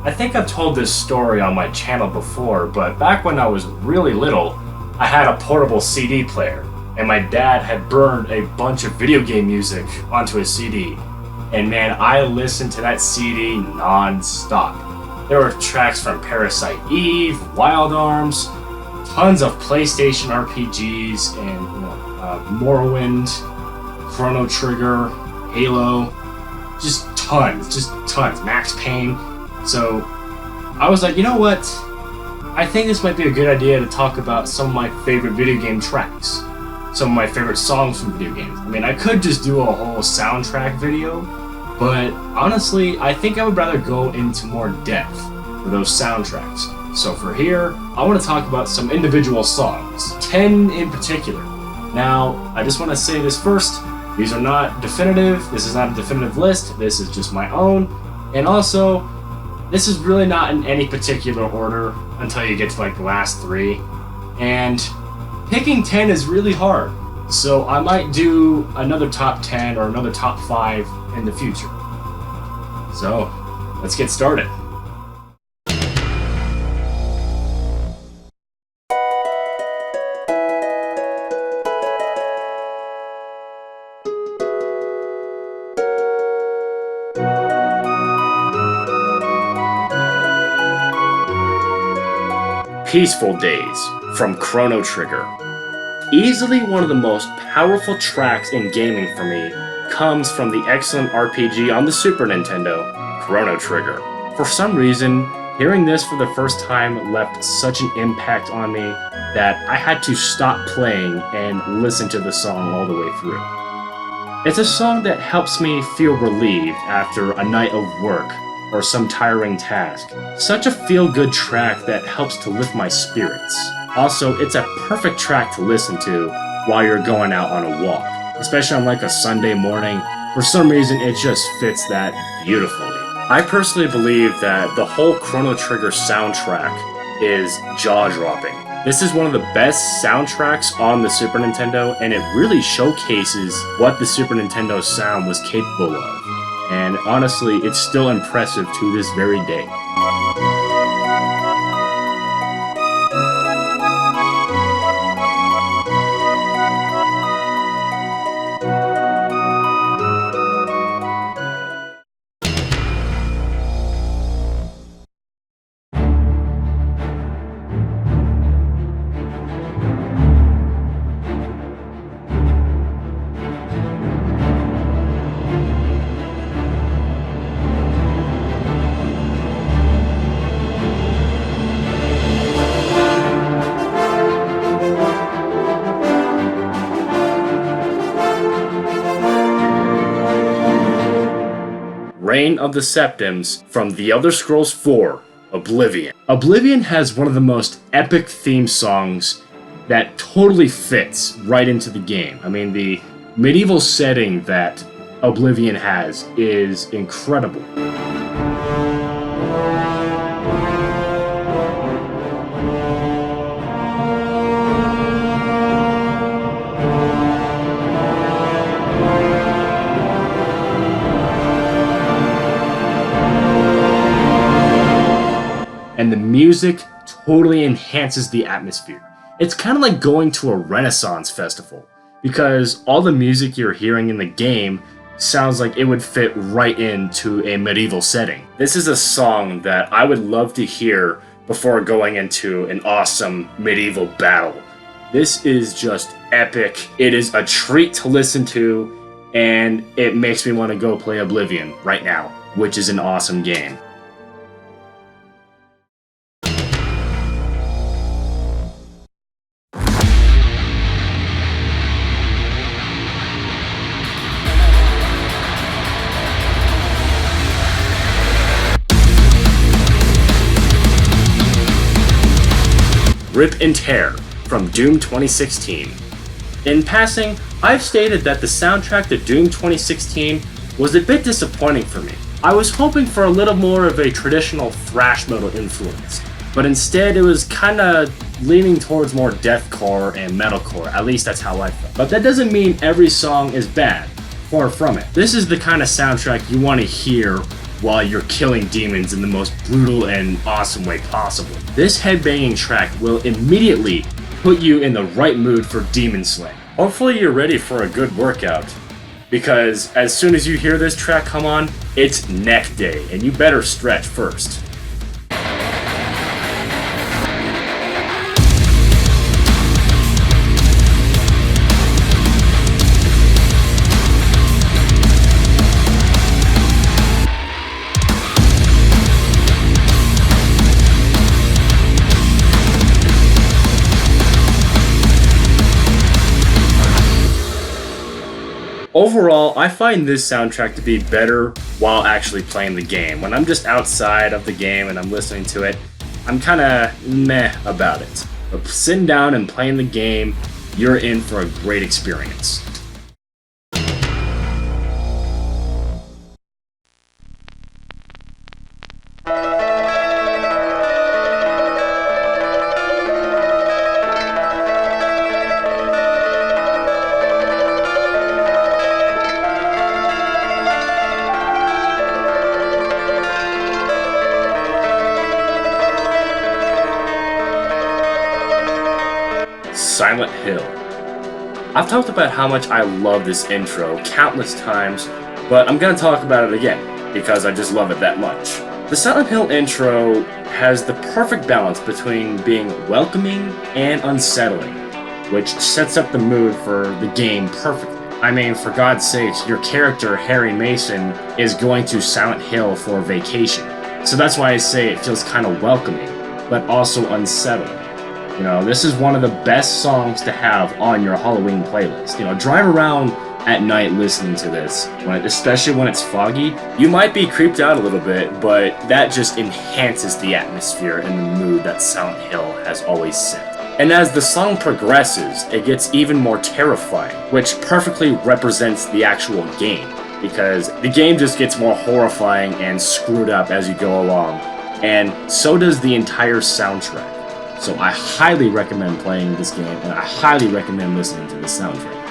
I think I've told this story on my channel before, but back when I was really little, I had a portable CD player, and my dad had burned a bunch of video game music onto his CD. And man, I listened to that CD non-stop. There were tracks from Parasite Eve, Wild Arms, tons of PlayStation RPGs, and Morrowind, Chrono Trigger, Halo, just tons, Max Payne. So I was like, you know what? I think this might be a good idea to talk about some of my favorite video game tracks, some of my favorite songs from video games. I mean, I could just do a whole soundtrack video, but honestly, I think I would rather go into more depth for those soundtracks. So for here, I want to talk about some individual songs, 10 in particular. Now, I just want to say this first, these are not definitive, this is not a definitive list, this is just my own, and also, this is really not in any particular order until you get to like the last 3, and picking 10 is really hard, so I might do another top 10 or another top 5 in the future. So, let's get started. Peaceful Days from Chrono Trigger. Easily one of the most powerful tracks in gaming for me comes from the excellent RPG on the Super Nintendo, Chrono Trigger. For some reason, hearing this for the first time left such an impact on me that I had to stop playing and listen to the song all the way through. It's a song that helps me feel relieved after a night of work or some tiring task. Such a feel-good track that helps to lift my spirits. Also, it's a perfect track to listen to while you're going out on a walk, especially on like a Sunday morning. For some reason, it just fits that beautifully. I personally believe that the whole Chrono Trigger soundtrack is jaw-dropping. This is one of the best soundtracks on the Super Nintendo, and it really showcases what the Super Nintendo sound was capable of. And honestly, it's still impressive to this very day. Reign of the Septims from The Elder Scrolls 4, Oblivion. Oblivion has one of the most epic theme songs that totally fits right into the game. I mean, the medieval setting that Oblivion has is incredible. And the music totally enhances the atmosphere. It's kind of like going to a Renaissance festival, because all the music you're hearing in the game sounds like it would fit right into a medieval setting. This is a song that I would love to hear before going into an awesome medieval battle. This is just epic. It is a treat to listen to, and it makes me want to go play Oblivion right now, which is an awesome game. Rip and Tear from Doom 2016. In passing, I've stated that the soundtrack to Doom 2016 was a bit disappointing for me. I was hoping for a little more of a traditional thrash metal influence, but instead it was kinda leaning towards more deathcore and metalcore, at least that's how I felt. But that doesn't mean every song is bad, far from it. This is the kind of soundtrack you want to hear while you're killing demons in the most brutal and awesome way possible. This headbanging track will immediately put you in the right mood for demon slaying. Hopefully you're ready for a good workout, because as soon as you hear this track come on, it's neck day, and you better stretch first. Overall, I find this soundtrack to be better while actually playing the game. When I'm just outside of the game and I'm listening to it, I'm kinda meh about it. But sitting down and playing the game, you're in for a great experience. Silent Hill. I've talked about how much I love this intro countless times, but I'm gonna talk about it again, because I just love it that much. The Silent Hill intro has the perfect balance between being welcoming and unsettling, which sets up the mood for the game perfectly. I mean, for God's sakes, your character, Harry Mason, is going to Silent Hill for vacation. So that's why I say it feels kind of welcoming, but also unsettling. You know, this is one of the best songs to have on your Halloween playlist. You know, drive around at night listening to this, especially when it's foggy. You might be creeped out a little bit, but that just enhances the atmosphere and the mood that Silent Hill has always set. And as the song progresses, it gets even more terrifying, which perfectly represents the actual game, because the game just gets more horrifying and screwed up as you go along, and so does the entire soundtrack. So I highly recommend playing this game, and I highly recommend listening to the soundtrack.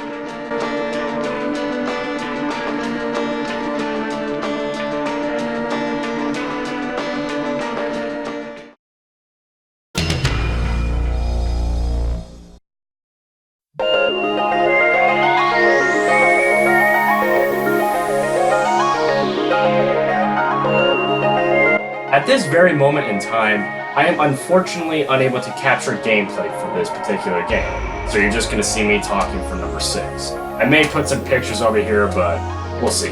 At this very moment in time, I am unfortunately unable to capture gameplay for this particular game, so you're just going to see me talking for number 6. I may put some pictures over here, but we'll see.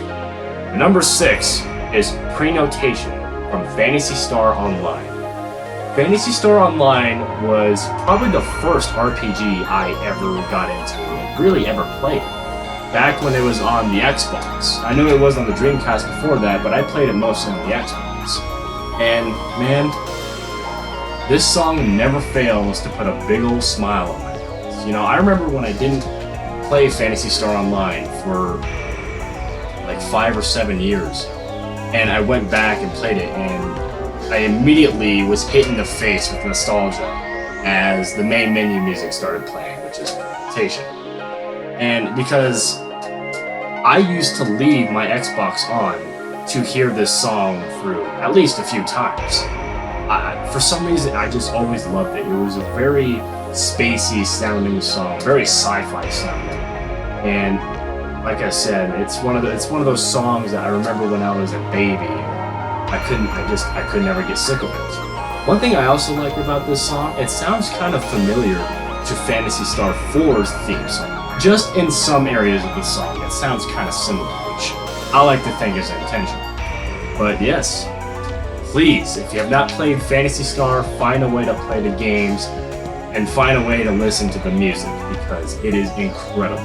Number 6 is Prenotation from Phantasy Star Online. Phantasy Star Online was probably the first RPG I ever got into and really ever played. Back when it was on the Xbox. I knew it was on the Dreamcast before that, but I played it mostly on the Xbox. And man, this song never fails to put a big old smile on my face. You know, I remember when I didn't play Phantasy Star Online for like 5 or 7 years, and I went back and played it, and I immediately was hit in the face with nostalgia as the main menu music started playing, which is Prenotation. And because I used to leave my Xbox on to hear this song through at least a few times. For some reason, I just always loved it. It was a very spacey sounding song, very sci-fi sounding. And like I said, it's one of those songs that I remember when I was a baby. I could never get sick of it. One thing I also like about this song, it sounds kind of familiar to Phantasy Star 4's theme song. Just in some areas of the song, it sounds kind of similar, which I like to think is intentional. But yes, please, if you have not played Phantasy Star, find a way to play the games and find a way to listen to the music, because it is incredible.